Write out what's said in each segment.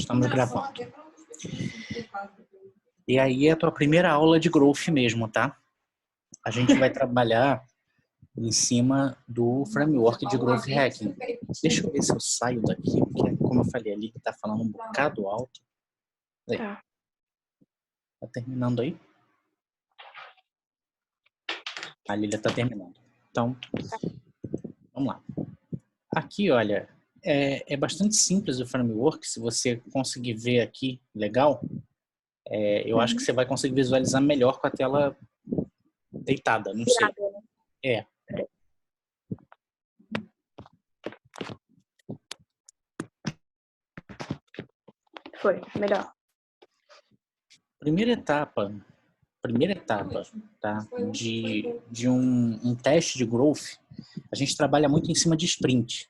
Estamos gravando. E aí é a tua primeira aula de Growth mesmo, tá? A gente vai trabalhar em cima do framework de Growth Hacking. Deixa eu ver se eu saio daqui, porque como eu falei ali, que tá falando um bocado alto. Aí. Tá terminando aí? A Lília tá terminando. Então, vamos lá. Aqui, olha, é bastante simples o framework. Se você conseguir ver aqui, legal, eu acho que você vai conseguir visualizar melhor com a tela deitada, não sei. É. Foi, melhor. Primeira etapa, tá, de um teste de growth, a gente trabalha muito em cima de sprint.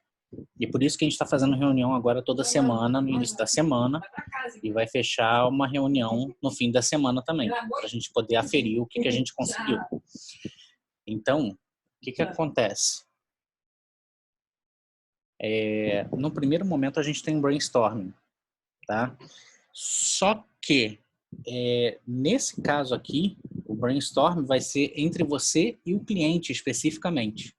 E por isso que a gente está fazendo reunião agora toda semana, no início da semana, e vai fechar uma reunião no fim da semana também, para a gente poder aferir o que a gente conseguiu. Então, o que acontece? No primeiro momento a gente tem brainstorming, tá? Só que nesse caso aqui, o brainstorm vai ser entre você e o cliente especificamente.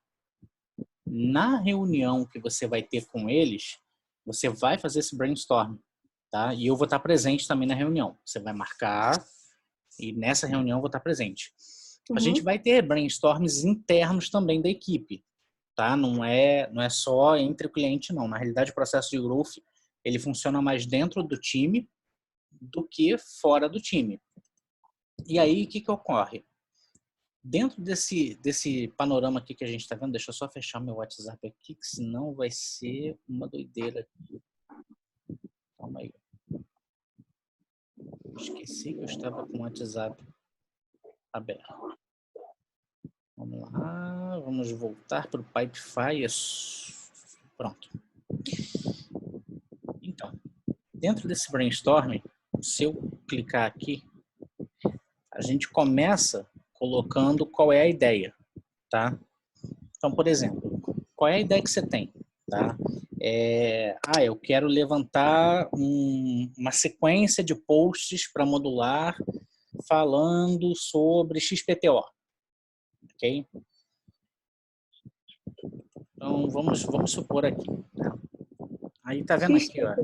Na reunião que você vai ter com eles, você vai fazer esse brainstorm, tá? E eu vou estar presente também na reunião. Você vai marcar e nessa reunião eu vou estar presente. A gente vai ter brainstorms internos também da equipe, tá? Não é só entre o cliente, não. Na realidade, o processo de growth, ele funciona mais dentro do time do que fora do time. E aí, o que ocorre? Dentro desse panorama aqui que a gente está vendo, deixa eu só fechar meu WhatsApp aqui, que senão vai ser uma doideira aqui. Calma aí. Esqueci que eu estava com o WhatsApp aberto. Vamos lá, vamos voltar para o Pipefy. Pronto. Então, dentro desse brainstorming, se eu clicar aqui, a gente começa colocando qual é a ideia, tá? Então, por exemplo, qual é a ideia que você tem, tá? Eu quero levantar uma sequência de posts para modular falando sobre XPTO, ok? Então, vamos supor aqui, tá? Aí tá vendo aqui, ó.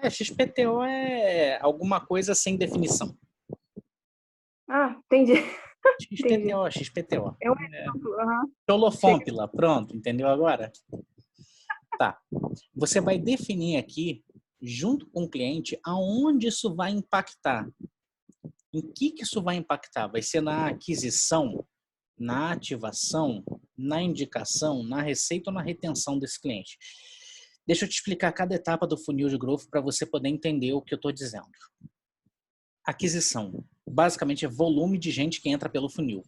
XPTO é alguma coisa sem definição. Ah, entendi. XPTO. É um exemplo. Cholofómpila, pronto, entendeu agora? Tá. Você vai definir aqui, junto com o cliente, aonde isso vai impactar. Em que isso vai impactar? Vai ser na aquisição, na ativação, na indicação, na receita ou na retenção desse cliente? Deixa eu te explicar cada etapa do funil de growth para você poder entender o que eu estou dizendo. Aquisição. Basicamente é volume de gente que entra pelo funil.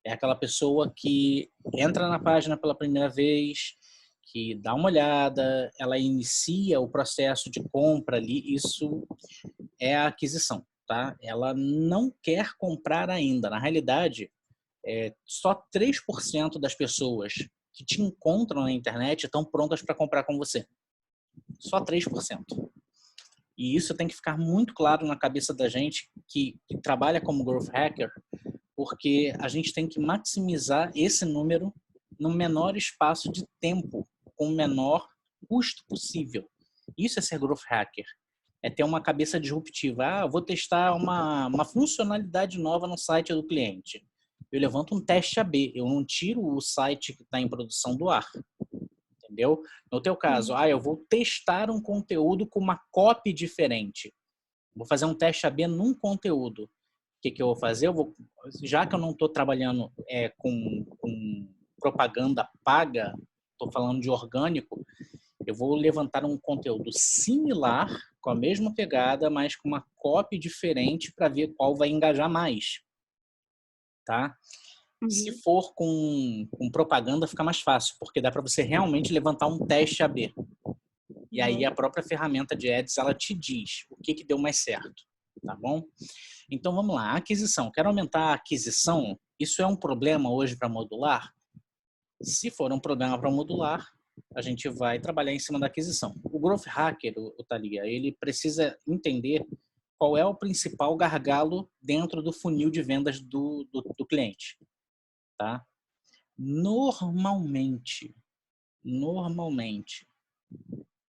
É aquela pessoa que entra na página pela primeira vez, que dá uma olhada, ela inicia o processo de compra ali, isso é a aquisição, tá? Ela não quer comprar ainda. Na realidade, só 3% das pessoas que te encontram na internet estão prontas para comprar com você. Só 3%. E isso tem que ficar muito claro na cabeça da gente que trabalha como Growth Hacker, porque a gente tem que maximizar esse número no menor espaço de tempo, com o menor custo possível. Isso é ser Growth Hacker. É ter uma cabeça disruptiva. Vou testar uma funcionalidade nova no site do cliente. Eu levanto um teste AB, eu não tiro o site que está em produção do ar. Entendeu? No teu caso, eu vou testar um conteúdo com uma copy diferente. Vou fazer um teste AB num conteúdo. O que eu vou fazer? Já que eu não estou trabalhando com propaganda paga, estou falando de orgânico, eu vou levantar um conteúdo similar, com a mesma pegada, mas com uma copy diferente para ver qual vai engajar mais. Tá? Se for com propaganda, fica mais fácil, porque dá para você realmente levantar um teste AB. E aí a própria ferramenta de Ads, ela te diz o que deu mais certo, tá bom? Então vamos lá, aquisição. Quero aumentar a aquisição? Isso é um problema hoje para modular? Se for um problema para modular, a gente vai trabalhar em cima da aquisição. O Growth Hacker, o Thalia, ele precisa entender qual é o principal gargalo dentro do funil de vendas do cliente. Tá? Normalmente,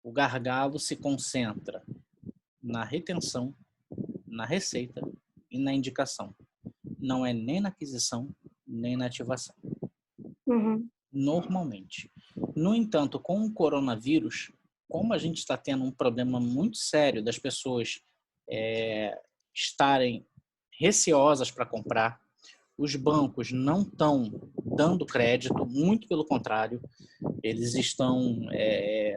o gargalo se concentra na retenção, na receita e na indicação. Não é nem na aquisição, nem na ativação. Normalmente. No entanto, com o coronavírus, como a gente está tendo um problema muito sério das pessoas estarem receosas para comprar, os bancos não estão dando crédito, muito pelo contrário, eles estão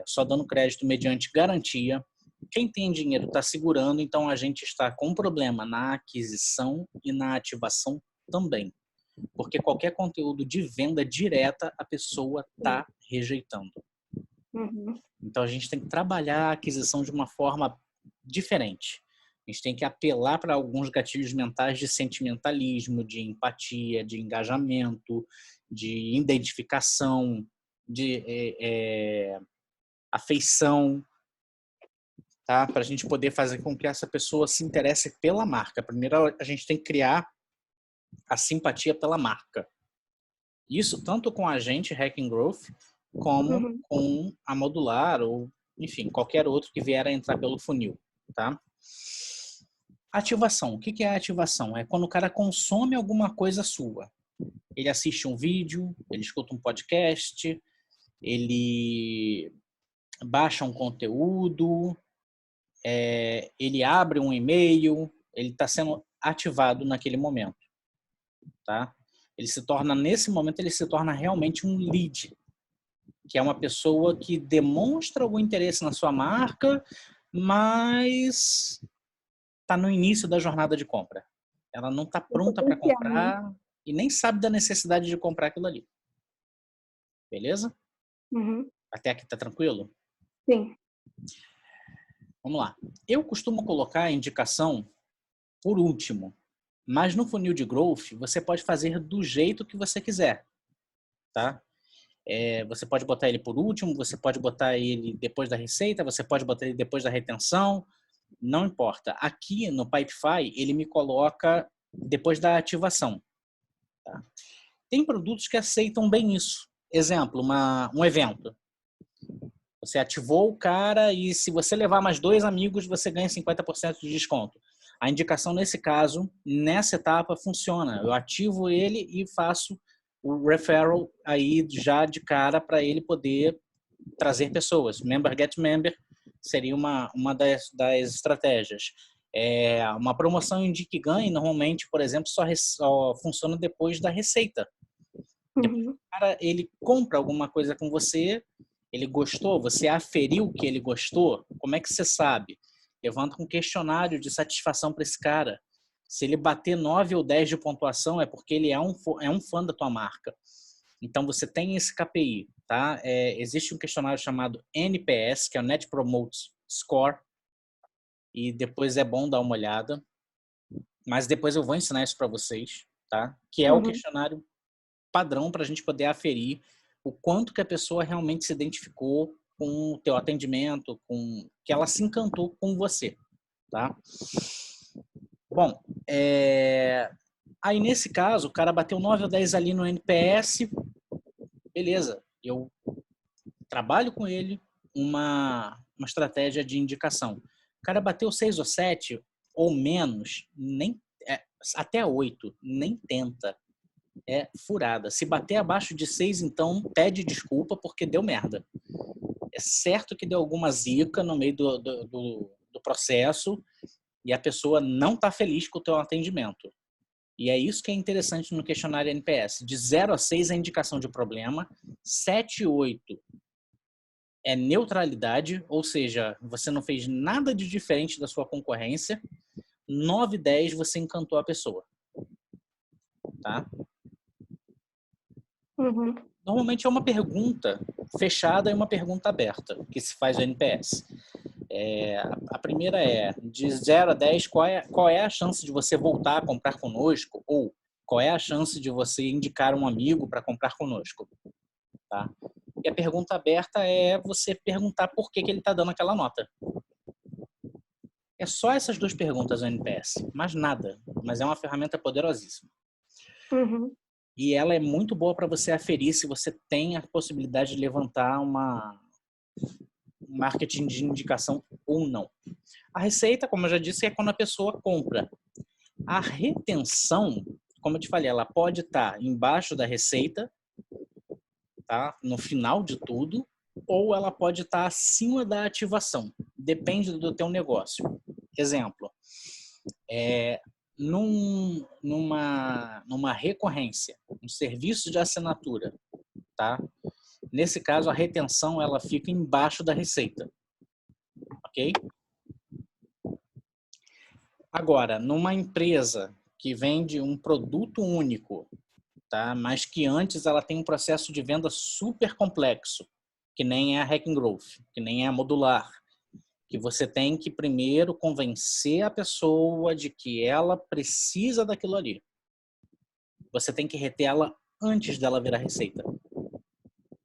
só dando crédito mediante garantia. Quem tem dinheiro está segurando, então a gente está com um problema na aquisição e na ativação também. Porque qualquer conteúdo de venda direta, a pessoa está rejeitando. Então a gente tem que trabalhar a aquisição de uma forma diferente. A gente tem que apelar para alguns gatilhos mentais de sentimentalismo, de empatia, de engajamento, de identificação, de afeição, tá? Para a gente poder fazer com que essa pessoa se interesse pela marca. Primeiro, a gente tem que criar a simpatia pela marca. Isso tanto com a gente, Hacking Growth, como com a Modular ou, enfim, qualquer outro que vier a entrar pelo funil, tá? Ativação. O que é a ativação? É quando o cara consome alguma coisa sua. Ele assiste um vídeo, ele escuta um podcast, ele baixa um conteúdo, ele abre um e-mail, ele está sendo ativado naquele momento. Tá? Nesse momento, ele se torna realmente um lead, que é uma pessoa que demonstra algum interesse na sua marca, mas está no início da jornada de compra. Ela não está pronta para comprar e nem sabe da necessidade de comprar aquilo ali. Beleza? Até aqui tá tranquilo? Sim. Vamos lá. Eu costumo colocar a indicação por último, mas no funil de growth você pode fazer do jeito que você quiser, tá? Você pode botar ele por último, você pode botar ele depois da receita, você pode botar ele depois da retenção, não importa. Aqui no Pipefy ele me coloca depois da ativação. Tá? Tem produtos que aceitam bem isso. Exemplo, um evento. Você ativou o cara e se você levar mais 2 amigos, você ganha 50% de desconto. A indicação nesse caso, nessa etapa, funciona. Eu ativo ele e faço o referral aí já de cara para ele poder trazer pessoas. Member get member seria uma das estratégias. Uma promoção indique ganhe, normalmente, por exemplo, só funciona depois da receita. Depois o cara, ele compra alguma coisa com você, ele gostou, você aferiu que ele gostou, como é que você sabe? Levanta um questionário de satisfação para esse cara. Se ele bater 9 ou 10 de pontuação, é porque ele é um fã da tua marca. Então, você tem esse KPI, tá? Existe um questionário chamado NPS, que é o Net Promote Score, e depois é bom dar uma olhada. Mas depois eu vou ensinar isso para vocês, tá? Que é o questionário padrão para a gente poder aferir o quanto que a pessoa realmente se identificou com o teu atendimento, que ela se encantou com você, tá? Bom, aí nesse caso, o cara bateu 9 ou 10 ali no NPS, beleza, eu trabalho com ele uma estratégia de indicação. O cara bateu 6 ou 7 ou menos, até 8, nem tenta. É furada. Se bater abaixo de 6, então pede desculpa porque deu merda. É certo que deu alguma zica no meio do processo e a pessoa não está feliz com o teu atendimento. E é isso que é interessante no questionário NPS. De 0 a 6 é indicação de problema, 7 e 8 é neutralidade, ou seja, você não fez nada de diferente da sua concorrência, 9 e 10 você encantou a pessoa. Tá? Normalmente é uma pergunta fechada e uma pergunta aberta que se faz no NPS. A primeira é, de 0 a 10, qual é a chance de você voltar a comprar conosco? Ou qual é a chance de você indicar um amigo para comprar conosco? Tá? E a pergunta aberta é você perguntar por que ele está dando aquela nota. É só essas duas perguntas o NPS, mais nada. Mas é uma ferramenta poderosíssima. Uhum. E ela é muito boa para você aferir se você tem a possibilidade de levantar um marketing de indicação ou não. A receita, como eu já disse, é quando a pessoa compra. A retenção, como eu te falei, ela pode estar embaixo da receita, tá? No final de tudo, ou ela pode estar acima da ativação. Depende do teu negócio. Exemplo, numa recorrência, um serviço de assinatura, tá? Nesse caso, a retenção ela fica embaixo da receita, ok? Agora, numa empresa que vende um produto único, tá? Mas que antes ela tem um processo de venda super complexo, que nem é a Hacking Growth, que nem é a Modular, que você tem que primeiro convencer a pessoa de que ela precisa daquilo ali. Você tem que reter ela antes dela virar receita.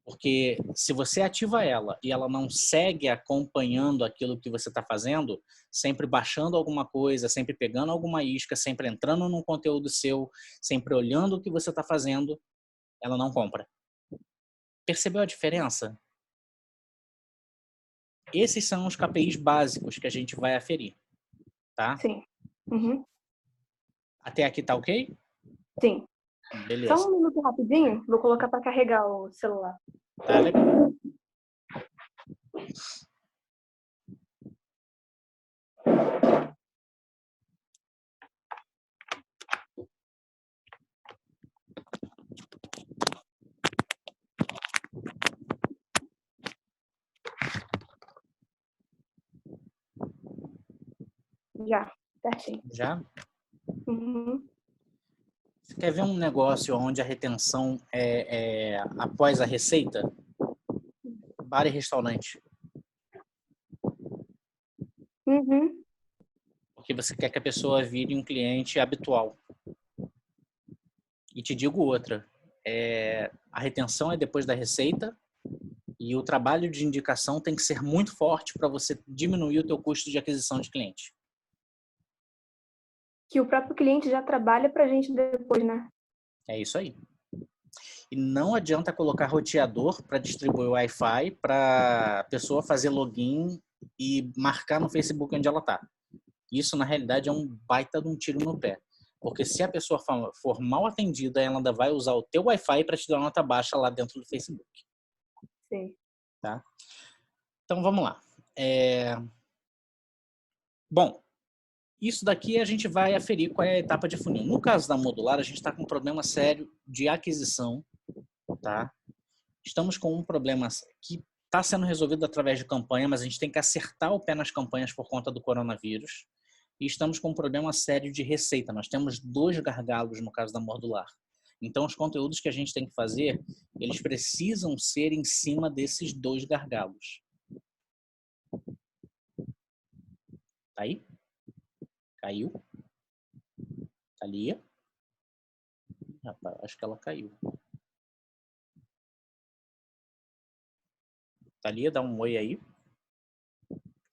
Porque se você ativa ela e ela não segue acompanhando aquilo que você está fazendo, sempre baixando alguma coisa, sempre pegando alguma isca, sempre entrando num conteúdo seu, sempre olhando o que você está fazendo, ela não compra. Percebeu a diferença? Esses são os KPIs básicos que a gente vai aferir, tá? Sim. Uhum. Até aqui tá ok? Sim. Só Beleza. um minuto rapidinho, vou colocar para carregar o celular. Tá legal. Já, certinho. Já? Uhum. Você quer ver um negócio onde a retenção é após a receita? Bar e restaurante. Uhum. Porque você quer que a pessoa vire um cliente habitual. E te digo outra. A retenção é depois da receita e o trabalho de indicação tem que ser muito forte para você diminuir o teu custo de aquisição de cliente. Que o próprio cliente já trabalha para a gente depois, né? É isso aí. E não adianta colocar roteador para distribuir o Wi-Fi para a pessoa fazer login e marcar no Facebook onde ela está. Isso, na realidade, é um baita de um tiro no pé. Porque se a pessoa for mal atendida, ela ainda vai usar o teu Wi-Fi para te dar uma nota baixa lá dentro do Facebook. Sim. Tá? Então, vamos lá. Bom, isso daqui a gente vai aferir qual é a etapa de funil. No caso da modular, a gente está com um problema sério de aquisição. Tá? Estamos com um problema que está sendo resolvido através de campanha, mas a gente tem que acertar o pé nas campanhas por conta do coronavírus. E estamos com um problema sério de receita. Nós temos 2 gargalos no caso da modular. Então, os conteúdos que a gente tem que fazer, eles precisam ser em cima desses 2 gargalos. Tá aí? Caiu? Thalia? Rapaz, acho que ela caiu. Thalia, dá um oi aí.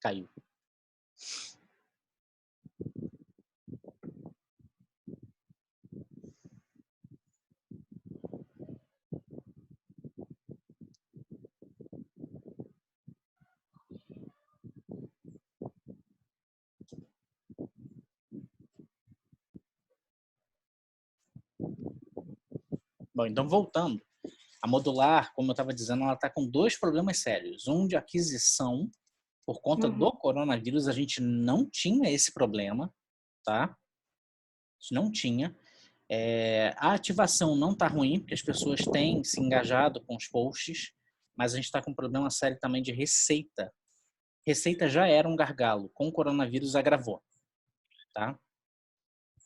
Caiu. Bom, então voltando. A modular, como eu estava dizendo, ela está com 2 problemas sérios. Um de aquisição. Por conta do coronavírus, a gente não tinha esse problema, tá? A gente não tinha. A ativação não está ruim, porque as pessoas têm se engajado com os posts, mas a gente está com um problema sério também de receita. Receita já era um gargalo, com o coronavírus agravou, tá?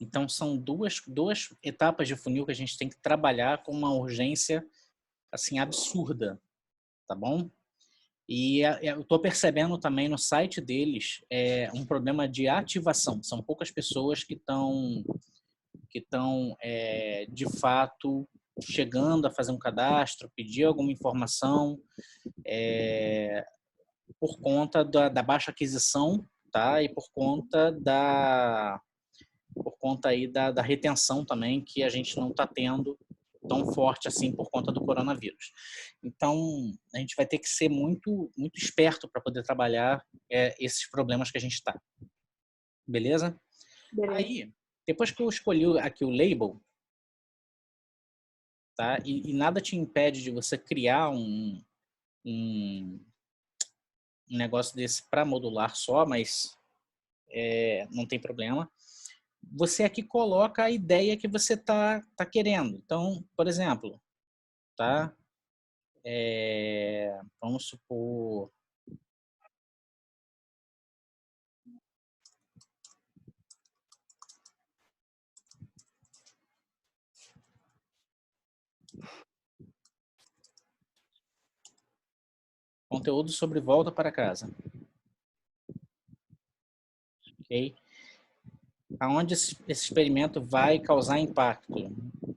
Então, são duas etapas de funil que a gente tem que trabalhar com uma urgência, assim, absurda, tá bom? E eu estou percebendo também no site deles um problema de ativação. São poucas pessoas que estão de fato chegando a fazer um cadastro, pedir alguma informação, por conta da baixa aquisição, tá? E por conta aí da retenção também, que a gente não está tendo tão forte assim por conta do coronavírus. Então, a gente vai ter que ser muito, muito esperto para poder trabalhar esses problemas que a gente está. Beleza? Beleza. Aí, depois que eu escolhi aqui o label, tá? E nada te impede de você criar um negócio desse para modular só, mas não tem problema. Você aqui coloca a ideia que você tá querendo. Então, por exemplo, tá? Vamos supor... Conteúdo sobre volta para casa. Ok? Aonde esse experimento vai causar impacto?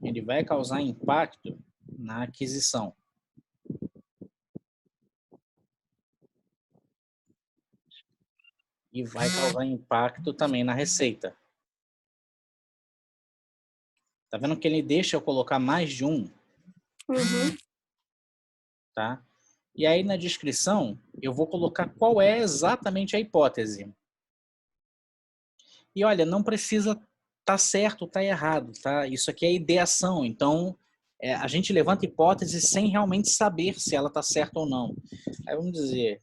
Ele vai causar impacto na aquisição. E vai causar impacto também na receita. Tá vendo que ele deixa eu colocar mais de um? Uhum. Tá? E aí na descrição eu vou colocar qual é exatamente a hipótese. E olha, não precisa tá certo ou tá errado, tá? Isso aqui é ideação, então a gente levanta hipóteses sem realmente saber se ela tá certa ou não. Aí vamos dizer,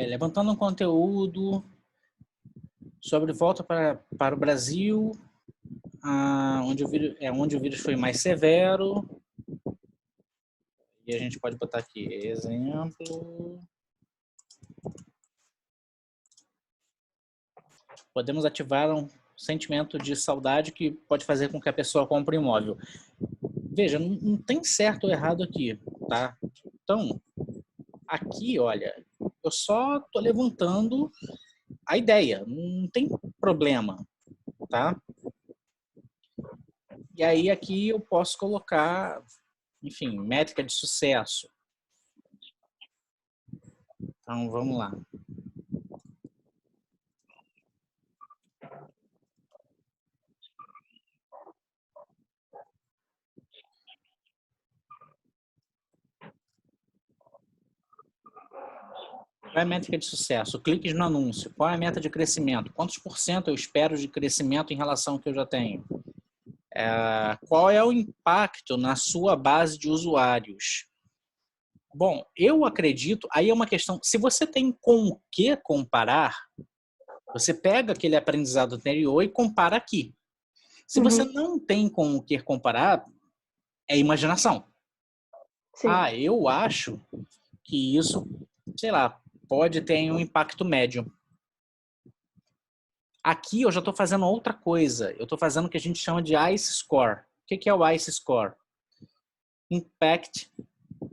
levantando um conteúdo sobre volta para o Brasil, onde o vírus foi mais severo. E a gente pode botar aqui, exemplo. Podemos ativar um sentimento de saudade que pode fazer com que a pessoa compre um imóvel. Veja, não tem certo ou errado aqui, tá? Então, aqui, olha, eu só tô levantando a ideia, não tem problema, tá? E aí aqui eu posso colocar, enfim, métrica de sucesso. Então, vamos lá. Qual é a métrica de sucesso? Cliques no anúncio. Qual é a meta de crescimento? Quantos por cento eu espero de crescimento em relação ao que eu já tenho? Qual é o impacto na sua base de usuários? Bom, eu acredito, aí é uma questão, se você tem com o que comparar, você pega aquele aprendizado anterior e compara aqui. Se você não tem com o que comparar, é imaginação. Sim. Eu acho que isso, sei lá, pode ter um impacto médio. Aqui eu já estou fazendo outra coisa. Eu estou fazendo o que a gente chama de ICE Score. O que é o ICE Score? Impact,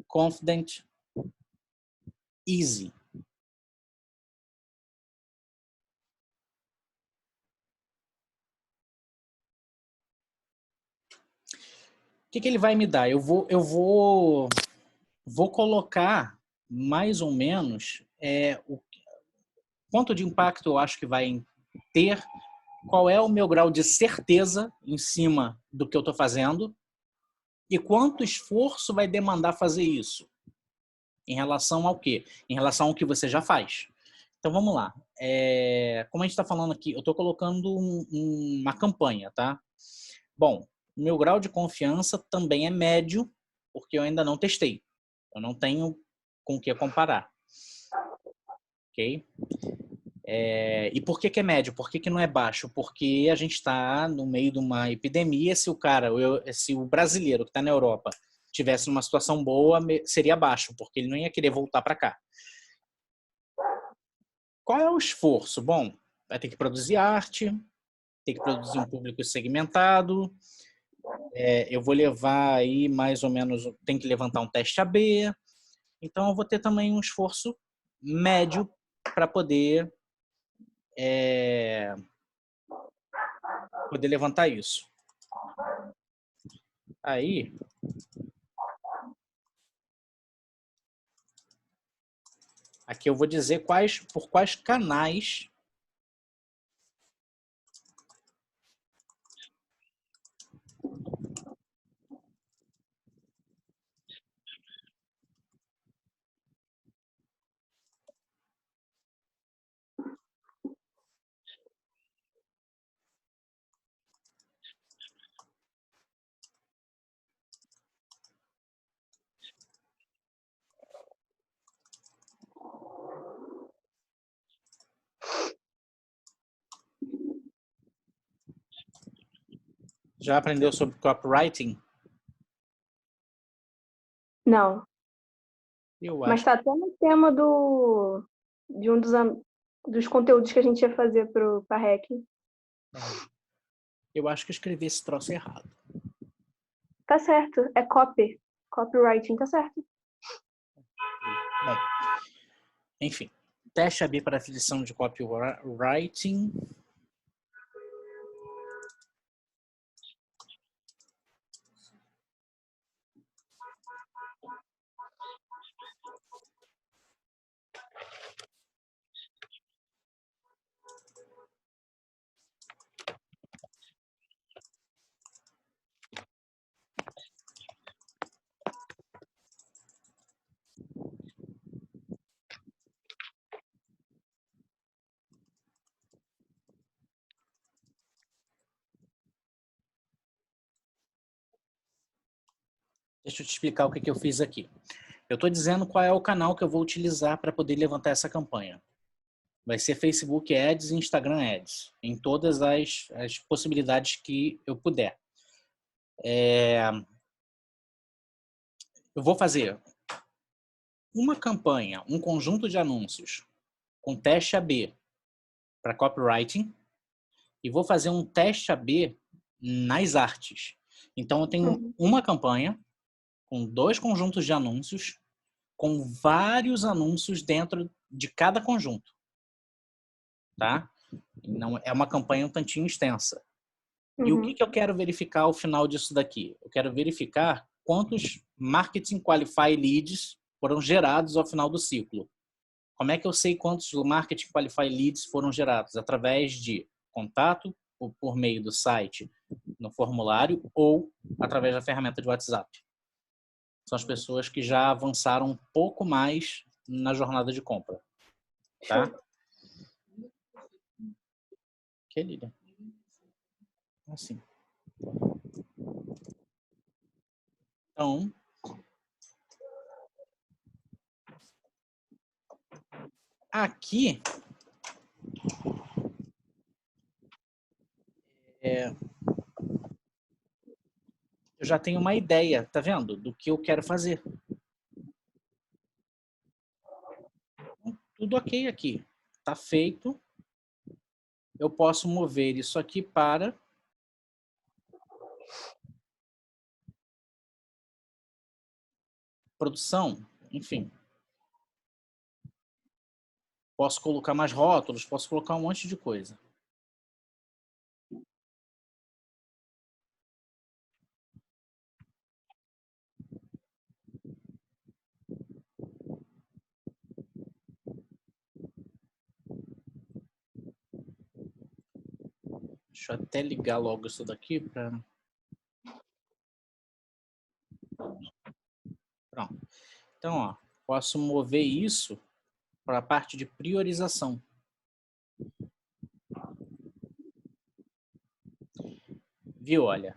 Confident, Easy. O que ele vai me dar? Eu vou colocar mais ou menos o quanto de impacto eu acho que vai ter, qual é o meu grau de certeza em cima do que eu estou fazendo e quanto esforço vai demandar fazer isso. Em relação ao quê? Em relação ao que você já faz. Então vamos lá. Como a gente está falando aqui, eu estou colocando uma campanha, tá? Bom, meu grau de confiança também é médio, porque eu ainda não testei. Eu não tenho com o que comparar. Ok? E por que é médio? Por que não é baixo? Porque a gente está no meio de uma epidemia. Se o brasileiro que está na Europa tivesse numa situação boa, seria baixo, porque ele não ia querer voltar para cá. Qual é o esforço? Bom, vai ter que produzir arte, tem que produzir um público segmentado. Eu vou levar aí mais ou menos, tem que levantar um teste AB. Então eu vou ter também um esforço médio para poder levantar isso. Aí, aqui eu vou dizer por quais canais já aprendeu sobre copywriting. Não. Eu Mas acho. tá até no tema de um dos conteúdos que a gente ia fazer pra REC. Eu acho que eu escrevi esse troço errado. Tá certo. É copywriting, tá certo. Bom, enfim. Teste AB para afiliação de copywriting. Deixa eu te explicar o que eu fiz aqui. Eu estou dizendo qual é o canal que eu vou utilizar para poder levantar essa campanha. Vai ser Facebook Ads e Instagram Ads, em todas as possibilidades que eu puder. Eu vou fazer uma campanha, um conjunto de anúncios com teste AB para copywriting e vou fazer um teste AB nas artes. Então eu tenho uma campanha com 2 conjuntos de anúncios, com vários anúncios dentro de cada conjunto, tá? Não é uma campanha um tantinho extensa. E o que eu quero verificar ao final disso daqui? Eu quero verificar quantos Marketing Qualify Leads foram gerados ao final do ciclo. Como é que eu sei quantos Marketing Qualify Leads foram gerados? Através de contato, ou por meio do site, no formulário, ou através da ferramenta de WhatsApp. São as pessoas que já avançaram um pouco mais na jornada de compra. Tá? Que Lilian? Assim. Então, aqui eu já tenho uma ideia, tá vendo? Do que eu quero fazer. Tudo ok aqui. Tá feito. Eu posso mover isso aqui para produção, enfim. Posso colocar mais rótulos, posso colocar um monte de coisa. Deixa eu até ligar logo isso daqui para... Pronto. Então, ó, posso mover isso para a parte de priorização. Viu? Olha,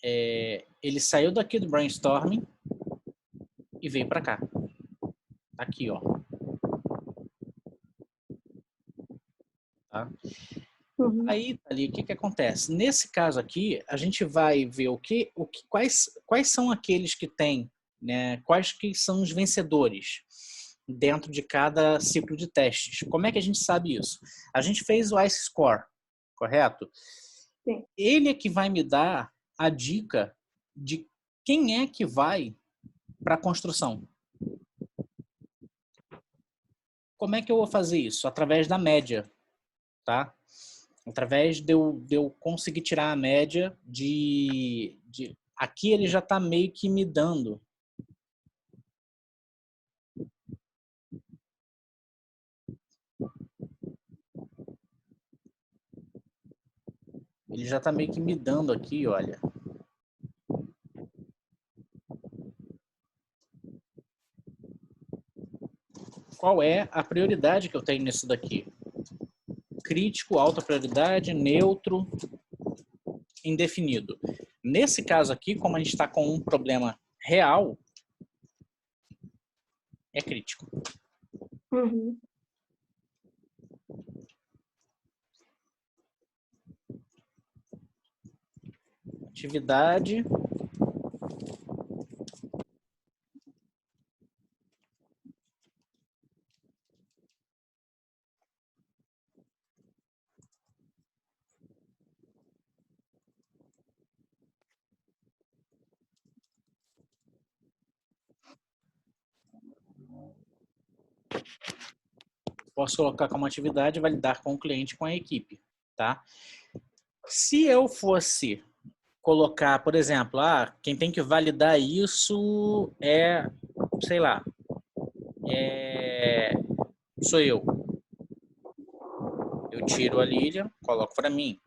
ele saiu daqui do brainstorming e veio para cá. Tá aqui, ó. Tá? Uhum. Aí, ali, o que que acontece? Nesse caso aqui, a gente vai ver quais são aqueles que têm, né? Quais que são os vencedores dentro de cada ciclo de testes. Como é que a gente sabe isso? A gente fez o ICE Score, correto? Sim. Ele é que vai me dar a dica de quem é que vai para a construção. Como é que eu vou fazer isso? Através da média, tá? Através de eu conseguir tirar a média aqui ele já está meio que me dando. Ele já está meio que me dando aqui, olha. Qual é a prioridade que eu tenho nisso daqui? Crítico, alta prioridade, neutro, indefinido. Nesse caso aqui, como a gente está com um problema real, é crítico. Uhum. Atividade. Posso colocar como atividade validar com o cliente, com a equipe, tá? Se eu fosse colocar, por exemplo, quem tem que validar isso sei lá, sou eu. Eu tiro a Lilian, coloco para mim.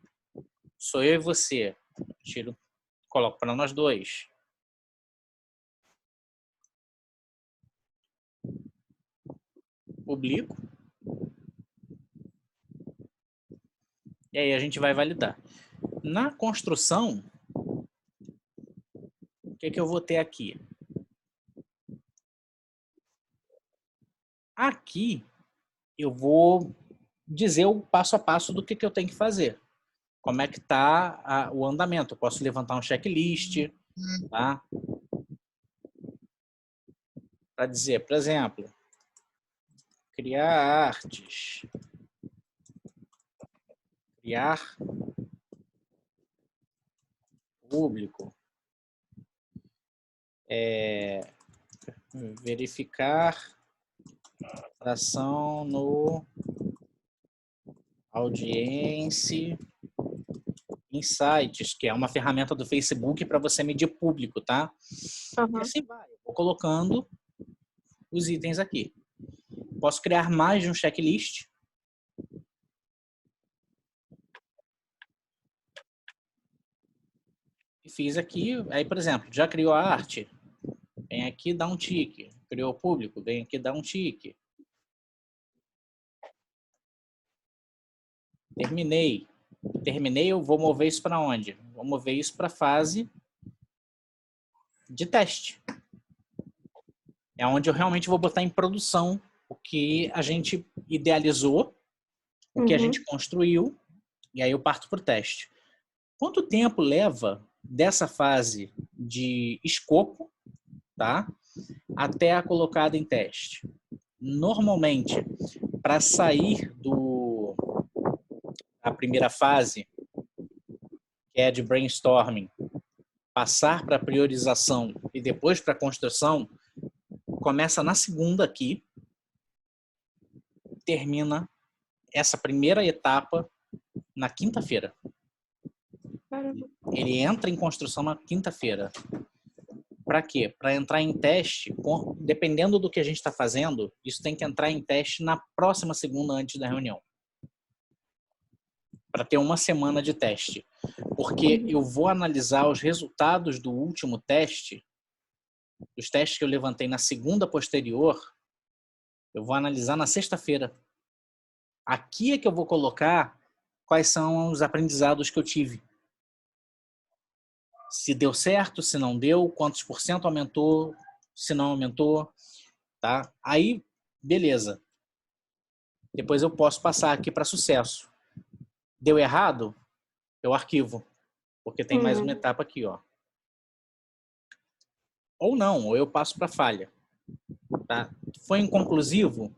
Sou eu e você. Tiro, coloco para nós dois. Publico. E aí a gente vai validar. Na construção, o que eu vou ter aqui? Aqui eu vou dizer o passo a passo do que eu tenho que fazer. Como é que está o andamento. Eu posso levantar um checklist, tá? Para dizer, por exemplo, criar artes, criar público, verificar atração no Audience Insights, que é uma ferramenta do Facebook para você medir público, tá? E Uhum. assim vai. Eu vou colocando os itens aqui. Posso criar mais de um checklist. E fiz aqui. Aí, por exemplo, já criou a arte? Vem aqui, dá um tique. Criou o público? Vem aqui, dá um tique. Terminei. Terminei, eu vou mover isso para onde? Vou mover isso para a fase de teste. É onde eu realmente vou botar em produção o que a gente idealizou, o que a gente construiu, e aí eu parto para o teste. Quanto tempo leva dessa fase de escopo, tá, até a colocada em teste? Normalmente, para sair da primeira fase, que é de brainstorming, passar para priorização e depois para construção, começa na segunda aqui, termina essa primeira etapa na quinta-feira. Ele entra em construção na quinta-feira. Para quê? Para entrar em teste, dependendo do que a gente está fazendo, isso tem que entrar em teste na próxima segunda antes da reunião. para ter uma semana de teste. Porque eu vou analisar os resultados do último teste, dos testes que eu levantei na segunda posterior, eu vou analisar na sexta-feira. Aqui é que eu vou colocar quais são os aprendizados que eu tive. Se deu certo, se não deu, quantos por cento aumentou, se não aumentou, tá? Aí, beleza. Depois eu posso passar aqui para sucesso. Deu errado? Eu arquivo, porque tem mais uma etapa aqui, ó. Ou não, ou eu passo para falha. Tá? Foi inconclusivo?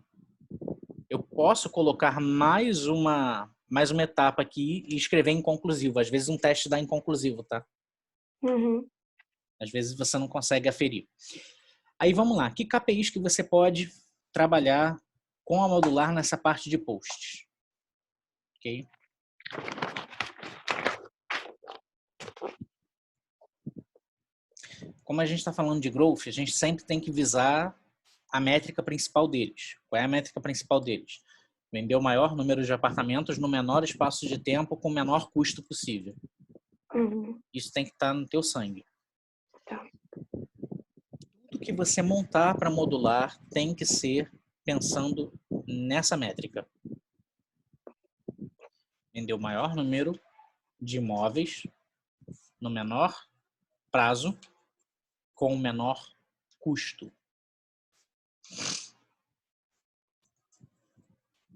Eu posso colocar mais uma etapa aqui e escrever inconclusivo. Às vezes um teste dá inconclusivo, tá? Às vezes você não consegue aferir. Aí vamos lá. Que KPIs que você pode trabalhar com a modular nessa parte de posts? Ok? Como a gente está falando de growth, a gente sempre tem que visar a métrica principal deles. Qual é a métrica principal deles? Vender o maior número de apartamentos no menor espaço de tempo com o menor custo possível. Isso tem que estar no teu sangue. Tudo que você montar para modular tem que ser pensando nessa métrica. Vender o maior número de imóveis no menor prazo com o menor custo.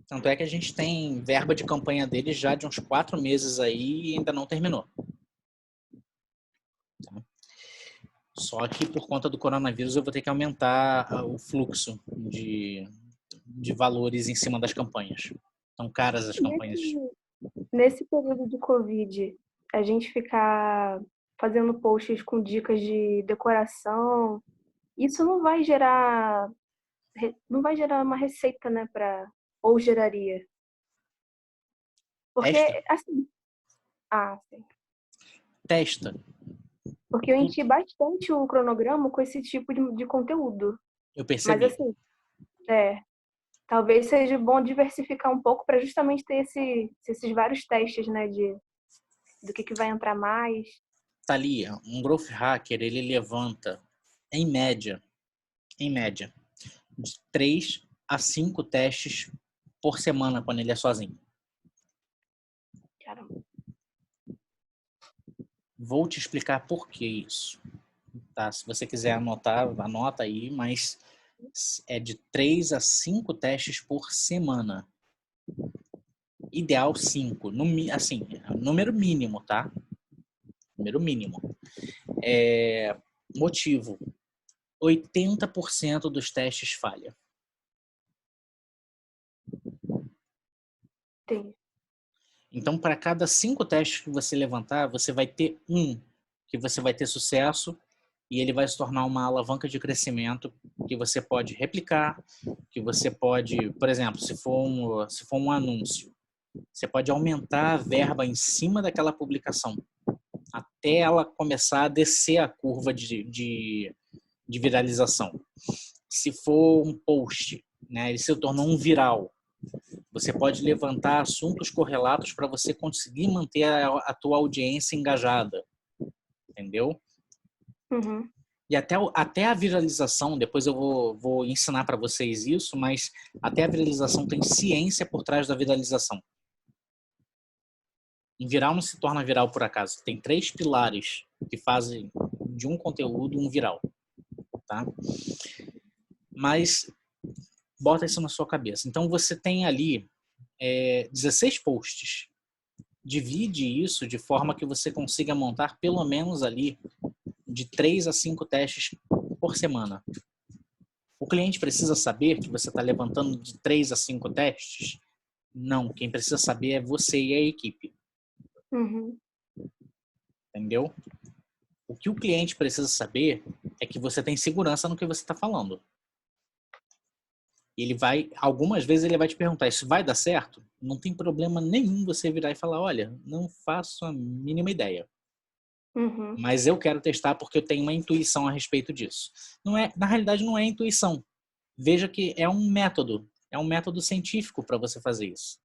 Tanto é que a gente tem verba de campanha deles já de uns 4 meses aí e ainda não terminou. Tá? Só que por conta do coronavírus eu vou ter que aumentar o fluxo de valores em cima das campanhas. Estão caras as campanhas. Nesse período de Covid, a gente ficar fazendo posts com dicas de decoração, isso não vai gerar uma receita, né, ou geraria. Porque, Testa. assim... sim. Testa. Porque eu enchi bastante o cronograma com esse tipo de conteúdo. Eu percebi. Mas, assim, talvez seja bom diversificar um pouco para justamente ter esses vários testes, né, do que vai entrar mais. Thalia, um growth hacker, ele levanta, em média, de 3 a 5 testes por semana quando ele é sozinho. Caramba. Vou te explicar por que isso. Tá? Se você quiser anotar, anota aí, mas é de 3 a 5 testes por semana. Ideal 5. Assim, número mínimo, tá? Número mínimo. Motivo. 80% dos testes falha. Entendi. Então, para cada 5 testes que você levantar, você vai ter um que você vai ter sucesso e ele vai se tornar uma alavanca de crescimento que você pode replicar, que você pode, por exemplo, se for um anúncio, você pode aumentar a verba em cima daquela publicação até ela começar a descer a curva de viralização. Se for um post, né, ele se tornou um viral, você pode levantar assuntos correlatos para você conseguir manter a tua audiência engajada. Entendeu? E até a viralização, depois eu vou ensinar para vocês isso, mas até a viralização tem ciência por trás da viralização. Um viral não se torna viral por acaso. Tem 3 pilares que fazem de um conteúdo um viral. Tá? Mas bota isso na sua cabeça. Então você tem ali 16 posts. Divide isso de forma que você consiga montar pelo menos ali de 3 a 5 testes por semana. O cliente precisa saber que você está levantando de 3 a 5 testes? Não. Quem precisa saber é você e a equipe. Entendeu? O que o cliente precisa saber é que você tem segurança no que você está falando. Algumas vezes ele vai te perguntar, isso vai dar certo? Não tem problema nenhum você virar e falar, olha, não faço a mínima ideia. Mas eu quero testar porque eu tenho uma intuição a respeito disso. Na realidade, não é intuição. Veja que é um método científico para você fazer isso.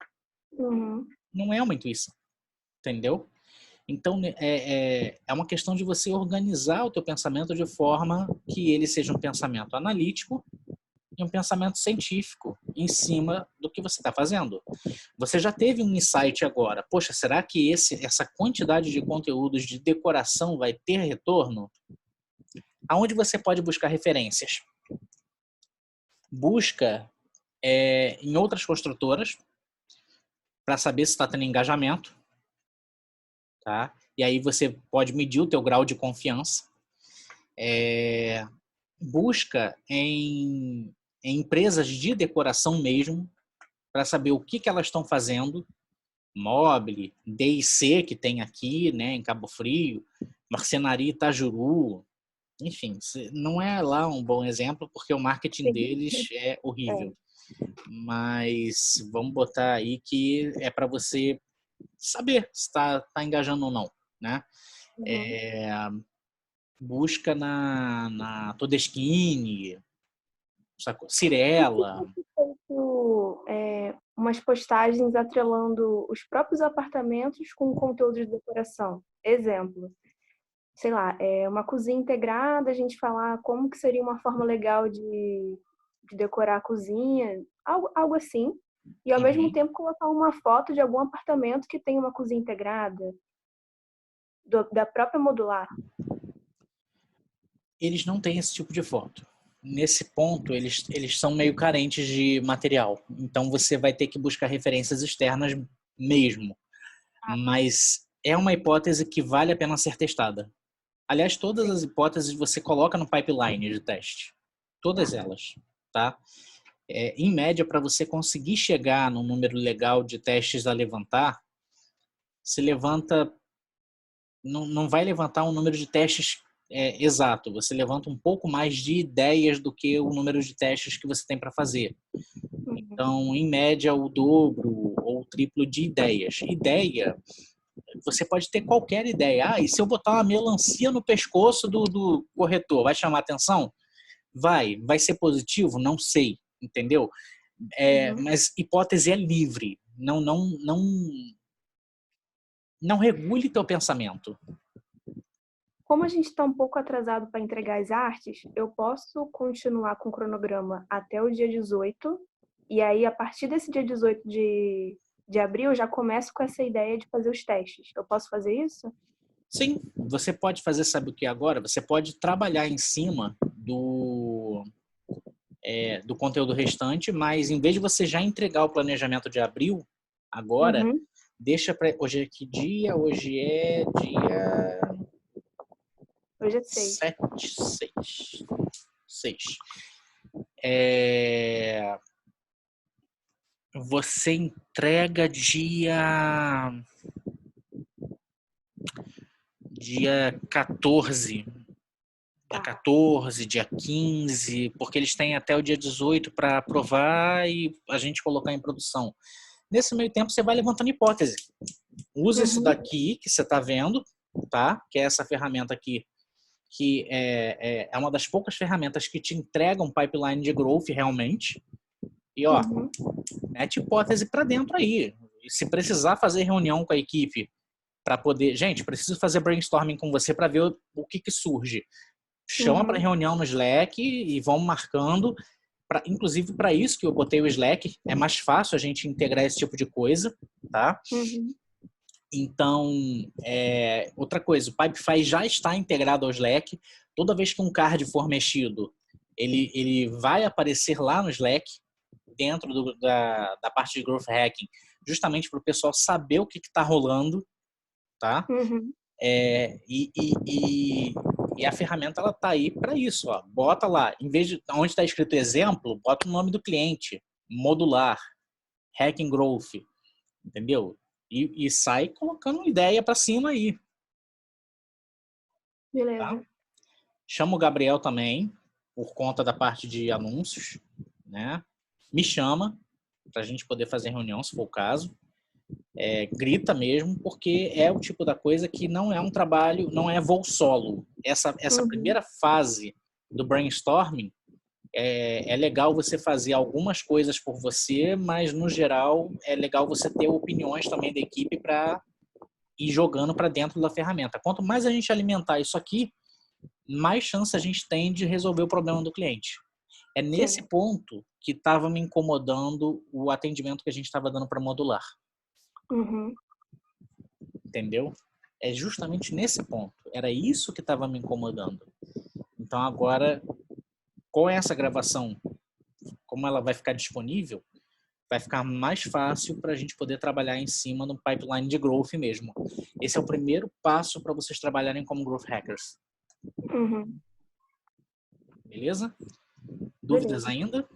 Não é uma intuição. entendeu? Então, é uma questão de você organizar o teu pensamento de forma que ele seja um pensamento analítico e um pensamento científico em cima do que você está fazendo. Você já teve um insight agora. Poxa, será que essa quantidade de conteúdos de decoração vai ter retorno? Aonde você pode buscar referências? Busca em outras construtoras para saber se está tendo engajamento, tá? E aí você pode medir o teu grau de confiança. Busca em empresas de decoração mesmo, para saber o que elas estão fazendo. Mobile, D&C, que tem aqui, né, em Cabo Frio, Marcenaria Itajuru, enfim, não é lá um bom exemplo, porque o marketing deles é horrível. Mas vamos botar aí que é para você saber se está engajando ou não, né? Busca na Todeskine, Cirela. Umas postagens atrelando os próprios apartamentos com conteúdo de decoração. Exemplo, sei lá, uma cozinha integrada, a gente falar como que seria uma forma legal de decorar a cozinha, algo assim. E ao mesmo tempo colocar uma foto de algum apartamento que tem uma cozinha integrada, da própria modular. Eles não têm esse tipo de foto. Nesse ponto, eles são meio carentes de material. Então, você vai ter que buscar referências externas mesmo. Mas é uma hipótese que vale a pena ser testada. Aliás, todas as hipóteses você coloca no pipeline de teste. Todas elas, tá? Em média, para você conseguir chegar num número legal de testes a levantar, se levanta... Não vai levantar um número de testes exato. Você levanta um pouco mais de ideias do que o número de testes que você tem para fazer. Então, em média, o dobro ou o triplo de ideias. Ideia, você pode ter qualquer ideia. E se eu botar uma melancia no pescoço do corretor, vai chamar atenção? Vai ser positivo? Não sei, entendeu? Mas hipótese é livre. Não regule teu pensamento. Como a gente está um pouco atrasado para entregar as artes, eu posso continuar com o cronograma até o dia 18, e aí a partir desse dia 18 de abril eu já começo com essa ideia de fazer os testes. Eu posso fazer isso? Sim, você pode fazer, sabe o que agora? Você pode trabalhar em cima do conteúdo restante, mas em vez de você já entregar o planejamento de abril, agora, deixa para... Hoje é que dia? Hoje é dia... Hoje é 6. 6. Você entrega dia 14. Dia 14, dia 15, porque eles têm até o dia 18 para aprovar e a gente colocar em produção. Nesse meio tempo, você vai levantando hipótese. Usa esse daqui que você está vendo, tá? Que é essa ferramenta aqui, que é uma das poucas ferramentas que te entregam um pipeline de growth realmente. E, mete hipótese para dentro aí. E se precisar fazer reunião com a equipe para poder... Gente, preciso fazer brainstorming com você para ver o que surge. Chama para reunião no Slack e vamos marcando. Inclusive, para isso que eu botei o Slack, é mais fácil a gente integrar esse tipo de coisa, tá? Então, outra coisa, o Pipefy já está integrado ao Slack. Toda vez que um card for mexido, ele vai aparecer lá no Slack, dentro da parte de Growth Hacking, justamente para o pessoal saber o que está rolando, tá? E a ferramenta ela tá aí para isso, ó. Bota lá, em vez de onde está escrito exemplo, bota o nome do cliente, modular, Hacking Growth, entendeu? E sai colocando ideia para cima aí. Beleza. Tá? Chama o Gabriel também, por conta da parte de anúncios, né? Me chama para a gente poder fazer reunião, se for o caso. Grita mesmo, porque é o tipo da coisa que não é um trabalho, não é voo solo. Essa primeira fase do brainstorming é legal você fazer algumas coisas por você, mas no geral é legal você ter opiniões também da equipe para e jogando para dentro da ferramenta. Quanto mais a gente alimentar isso aqui, mais chance a gente tem de resolver o problema do cliente. É nesse Sim. ponto que estava me incomodando o atendimento que a gente estava dando para modular. Uhum. Entendeu? É justamente nesse ponto. Era isso que estava me incomodando. Então agora, com essa gravação, como ela vai ficar disponível, vai ficar mais fácil para a gente poder trabalhar em cima no pipeline de growth mesmo. Esse é o primeiro passo para vocês trabalharem como growth hackers. Uhum. Beleza? Dúvidas Beleza. ainda?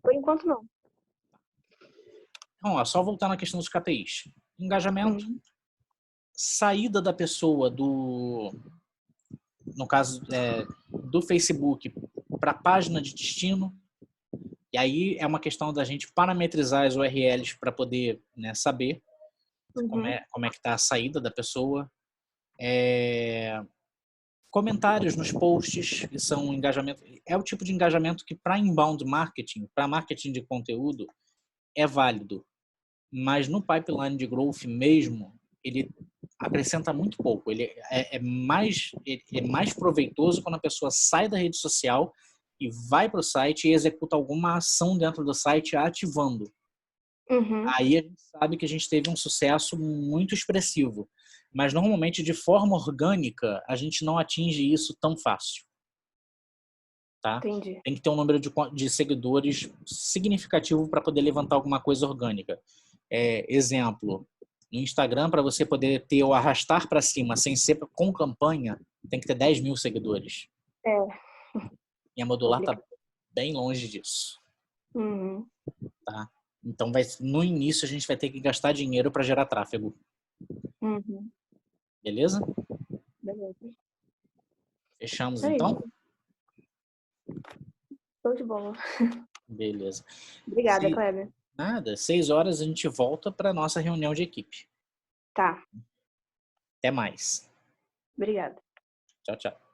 Por enquanto, não. Então, ó, só voltar na questão dos KPIs. Engajamento, Uhum. saída da pessoa no caso do Facebook para a página de destino. E aí é uma questão da gente parametrizar as URLs para poder, né, saber Uhum. como é que está a saída da pessoa. Comentários nos posts, que são engajamento. É o tipo de engajamento que para inbound marketing, para marketing de conteúdo, é válido. Mas no pipeline de growth mesmo, ele acrescenta muito pouco. Ele é mais proveitoso quando a pessoa sai da rede social e vai para o site e executa alguma ação dentro do site ativando. Uhum. Aí a gente sabe que a gente teve um sucesso muito expressivo. Mas normalmente de forma orgânica a gente não atinge isso tão fácil. Tá? Entendi. Tem que ter um número de seguidores significativo para poder levantar alguma coisa orgânica. Exemplo, no Instagram, para você poder ter o arrastar para cima sem ser com campanha, tem que ter 10 mil seguidores. É E a Modular está complicado. bem longe disso. Uhum. Tá? Então, no início, a gente vai ter que gastar dinheiro para gerar tráfego. Uhum. Beleza? Beleza. Fechamos, É então? isso. Show de bola. Beleza. Obrigada, Kleber. Nada, 6 horas a gente volta para nossa reunião de equipe. Tá. Até mais. Obrigada. Tchau, tchau.